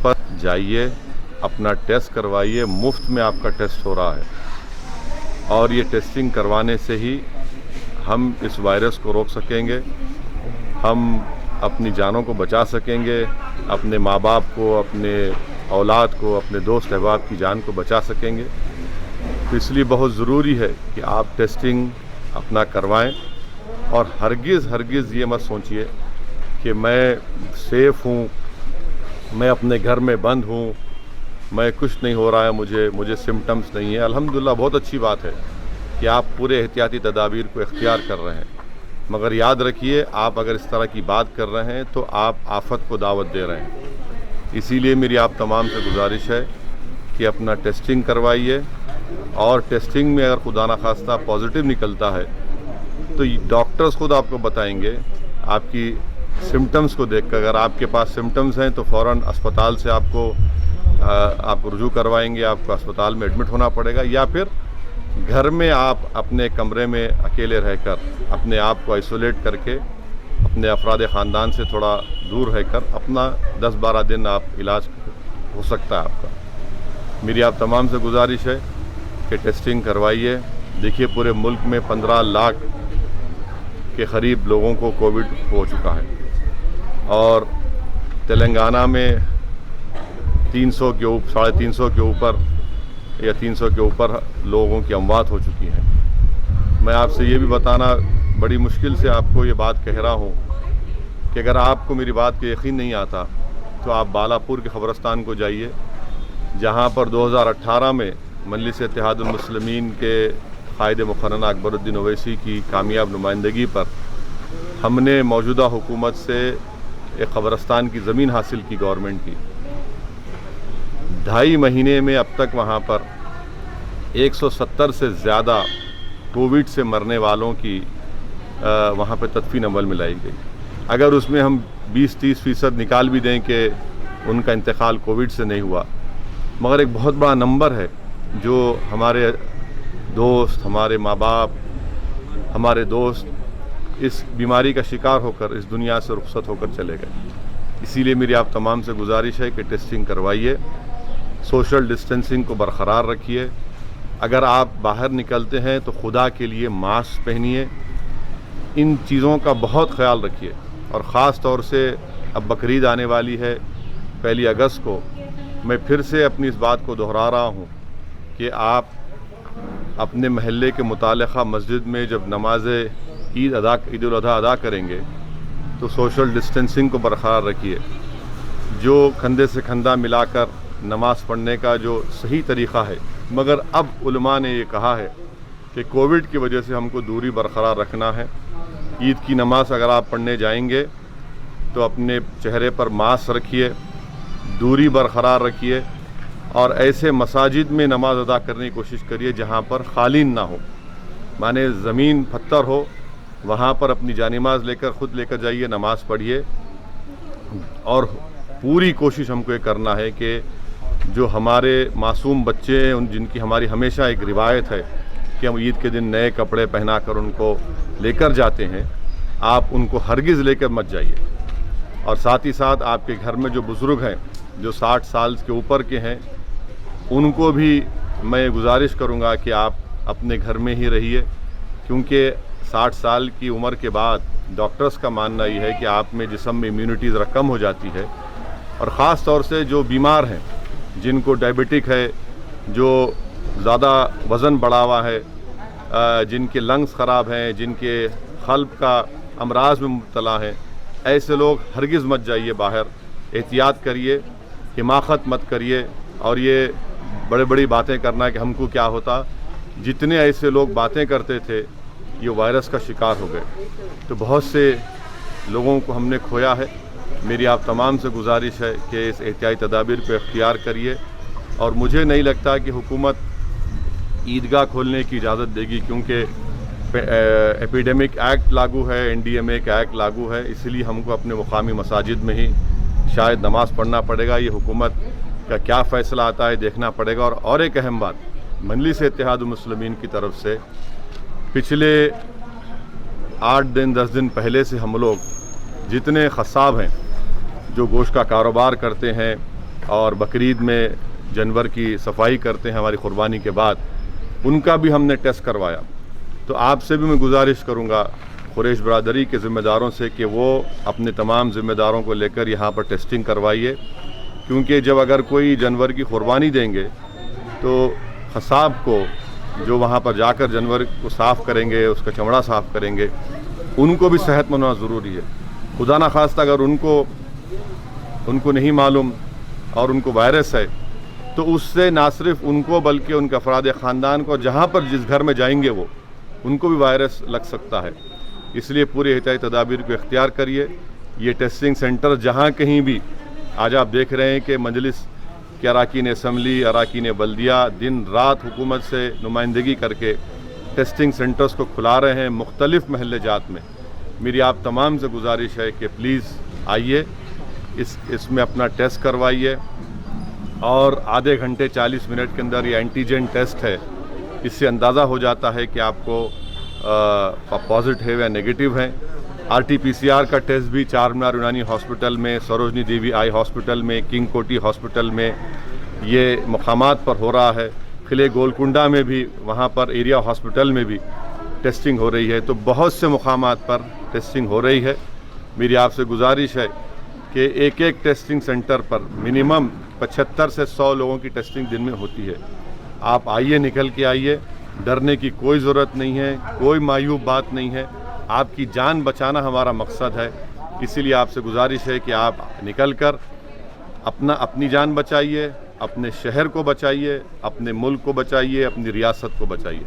پر جائیے, اپنا ٹیسٹ کروائیے, مفت میں آپ کا ٹیسٹ ہو رہا ہے, اور یہ ٹیسٹنگ کروانے سے ہی ہم اس وائرس کو روک سکیں گے, ہم اپنی جانوں کو بچا سکیں گے, اپنے ماں باپ کو, اپنے اولاد کو, اپنے دوست احباب کی جان کو بچا سکیں گے. تو اس لیے بہت ضروری ہے کہ آپ ٹیسٹنگ اپنا کروائیں, اور ہرگز یہ مت سوچئے کہ میں سیف ہوں, میں اپنے گھر میں بند ہوں, میں کچھ نہیں ہو رہا ہے, مجھے سمٹمز نہیں ہیں. الحمدللہ بہت اچھی بات ہے کہ آپ پورے احتیاطی تدابیر کو اختیار کر رہے ہیں, مگر یاد رکھیے آپ اگر اس طرح کی بات کر رہے ہیں تو آپ آفت کو دعوت دے رہے ہیں. اسی لیے میری آپ تمام سے گزارش ہے کہ اپنا ٹیسٹنگ کروائیے, اور ٹیسٹنگ میں اگر خدا نخواستہ پازیٹیو نکلتا ہے تو ڈاکٹرز خود آپ کو بتائیں گے آپ کی سمٹمز کو دیکھ کر. اگر آپ کے پاس سمٹمز ہیں تو فوراً اسپتال سے آپ کو رجوع کروائیں گے, آپ کو اسپتال میں ایڈمٹ ہونا پڑے گا, یا پھر گھر میں آپ اپنے کمرے میں اکیلے رہ کر اپنے آپ کو آئسولیٹ کر کے اپنے افراد خاندان سے تھوڑا دور رہ کر اپنا 10-12 دن آپ علاج ہو سکتا ہے آپ کا. میری آپ تمام سے گزارش ہے کہ ٹیسٹنگ کروائیے. دیکھیے پورے ملک میں 15 لاکھ کے قریب لوگوں کو کووڈ ہو چکا ہے, اور تلنگانہ میں 300 کے اوپر 350 کے اوپر یا 300 کے اوپر لوگوں کی اموات ہو چکی ہیں. میں آپ سے یہ بھی بتانا بڑی مشکل سے آپ کو یہ بات کہہ رہا ہوں کہ اگر آپ کو میری بات کا یقین نہیں آتا تو آپ بالاپور کے قبرستان کو جائیے, جہاں پر 2018 میں مجلس اتحاد المسلمین کے قائد مقننہ اکبر الدین اویسی کی کامیاب نمائندگی پر ہم نے موجودہ حکومت سے ایک قبرستان کی زمین حاصل کی گورنمنٹ کی. 2.5 مہینے میں اب تک وہاں پر 170 سے زیادہ کووڈ سے مرنے والوں کی وہاں پہ تدفین عمل میں لائی گئی. اگر اس میں ہم 20-30% نکال بھی دیں کہ ان کا انتقال کووڈ سے نہیں ہوا, مگر ایک بہت بڑا نمبر ہے جو ہمارے دوست, ہمارے ماں باپ, ہمارے دوست اس بیماری کا شکار ہو کر اس دنیا سے رخصت ہو کر چلے گئے. اسی لیے میری آپ تمام سے گزارش ہے کہ ٹیسٹنگ کروائیے, سوشل ڈسٹینسنگ کو برقرار رکھیے. اگر آپ باہر نکلتے ہیں تو خدا کے لیے ماسک پہنیے. ان چیزوں کا بہت خیال رکھیے, اور خاص طور سے اب بقرعید آنے والی ہے 1 اگست کو. میں پھر سے اپنی اس بات کو دہرا رہا ہوں کہ آپ اپنے محلے کے متعلقہ مسجد میں جب نماز عید الاضحیٰ ادا کریں گے تو سوشل ڈسٹینسنگ کو برقرار رکھیے. جو کندھے سے کندھا ملا کر نماز پڑھنے کا جو صحیح طریقہ ہے, مگر اب علماء نے یہ کہا ہے کہ کووڈ کی وجہ سے ہم کو دوری برقرار رکھنا ہے. عید کی نماز اگر آپ پڑھنے جائیں گے تو اپنے چہرے پر ماسک رکھیے, دوری برقرار رکھیے, اور ایسے مساجد میں نماز ادا کرنے کی کوشش کریے جہاں پر قالین نہ ہو, مانے زمین پتھر ہو, وہاں پر اپنی جانماز خود لے کر جائیے, نماز پڑھیے. اور پوری کوشش ہم کو یہ کرنا ہے کہ جو ہمارے معصوم بچے ہیں, جن کی ہماری ہمیشہ ایک روایت ہے کہ ہم عید کے دن نئے کپڑے پہنا کر ان کو لے کر جاتے ہیں, آپ ان کو ہرگز لے کر مت جائیے. اور ساتھ ہی ساتھ آپ کے گھر میں جو بزرگ ہیں, جو 60 سال کے اوپر کے ہیں, ان کو بھی میں گزارش کروں گا کہ آپ اپنے گھر میں ہی رہیے, کیونکہ 60 سال کی عمر کے بعد ڈاکٹرز کا ماننا یہ ہے کہ آپ میں جسم میں امیونٹی ذرا کم ہو جاتی ہے. اور خاص طور سے جو بیمار ہیں, جن کو ڈائبٹک ہے, جو زیادہ وزن بڑھا ہوا ہے, جن کے لنگز خراب ہیں, جن کے قلب کا امراض میں مبتلا ہیں, ایسے لوگ ہرگز مت جائیے باہر. احتیاط کریے, حماقت مت کریے, اور یہ بڑی باتیں کرنا کہ ہم کو کیا ہوتا. جتنے ایسے لوگ باتیں کرتے تھے یہ وائرس کا شکار ہو گئے, تو بہت سے لوگوں کو ہم نے کھویا ہے. میری آپ تمام سے گزارش ہے کہ اس احتیاطی تدابیر کو اختیار کریے, اور مجھے نہیں لگتا کہ حکومت عیدگاہ کھولنے کی اجازت دے گی, کیونکہ ایپیڈیمک ایکٹ لاگو ہے, NDMA کا ایکٹ لاگو ہے. اسی لیے ہم کو اپنے مقامی مساجد میں ہی شاید نماز پڑھنا پڑے گا. یہ حکومت کا کیا فیصلہ آتا ہے دیکھنا پڑے گا. اور ایک اہم بات, مجلس اتحاد المسلمین کی طرف سے پچھلے 8 دن 10 دن پہلے سے ہم لوگ جتنے قصاب ہیں, جو گوشت کا کاروبار کرتے ہیں, اور بقرعید میں جانور کی صفائی کرتے ہیں ہماری قربانی کے بعد، ان کا بھی ہم نے ٹیسٹ کروایا۔ تو آپ سے بھی میں گزارش کروں گا قریش برادری کے ذمہ داروں سے کہ وہ اپنے تمام ذمہ داروں کو لے کر یہاں پر ٹیسٹنگ کروائیے، کیونکہ جب اگر کوئی جانور کی قربانی دیں گے تو قصاب کو جو وہاں پر جا کر جانور کو صاف کریں گے، اس کا چمڑا صاف کریں گے، ان کو بھی صحت مند ہونا ضروری ہے۔ خدا نخواستہ اگر ان کو نہیں معلوم اور ان کو وائرس ہے تو اس سے نہ صرف ان کو بلکہ ان کے افراد خاندان کو، جہاں پر جس گھر میں جائیں گے وہ ان کو بھی وائرس لگ سکتا ہے۔ اس لیے پوری احتیاطی تدابیر کو اختیار کریے۔ یہ ٹیسٹنگ سینٹر جہاں کہیں بھی، آج آپ دیکھ رہے ہیں کہ مجلس کے اراکین اسمبلی، اراکین بلدیہ دن رات حکومت سے نمائندگی کر کے ٹیسٹنگ سینٹرز کو کھلا رہے ہیں مختلف محلے جات میں۔ میری آپ تمام سے گزارش ہے کہ پلیز آئیے، اس میں اپنا ٹیسٹ کروائیے، اور آدھے گھنٹے 40 منٹ کے اندر یہ اینٹیجن ٹیسٹ ہے، اس سے اندازہ ہو جاتا ہے کہ آپ کو پازیٹیو یا نگیٹو ہیں۔ RT-PCR کا ٹیسٹ بھی چار مینار یونانی ہاسپٹل میں، سروجنی دیوی آئی ہاسپٹل میں، کنگ کوٹی ہاسپٹل میں یہ مقامات پر ہو رہا ہے۔ قلعہ گولکنڈہ میں بھی، وہاں پر ایریا ہاسپٹل میں بھی ٹیسٹنگ ہو رہی ہے۔ تو بہت سے مقامات پر ٹیسٹنگ ہو رہی ہے۔ میری آپ سے گزارش ہے کہ ایک ٹیسٹنگ سینٹر پر منیمم 75 سے 100 لوگوں کی ٹیسٹنگ دن میں ہوتی ہے۔ آپ آئیے، نکل کے آئیے، ڈرنے کی کوئی ضرورت نہیں ہے، کوئی مایوب بات نہیں ہے۔ آپ کی جان بچانا ہمارا مقصد ہے، اسی لیے آپ سے گزارش ہے کہ آپ نکل کر اپنی جان بچائیے، اپنے شہر کو بچائیے، اپنے ملک کو بچائیے، اپنی ریاست کو بچائیے۔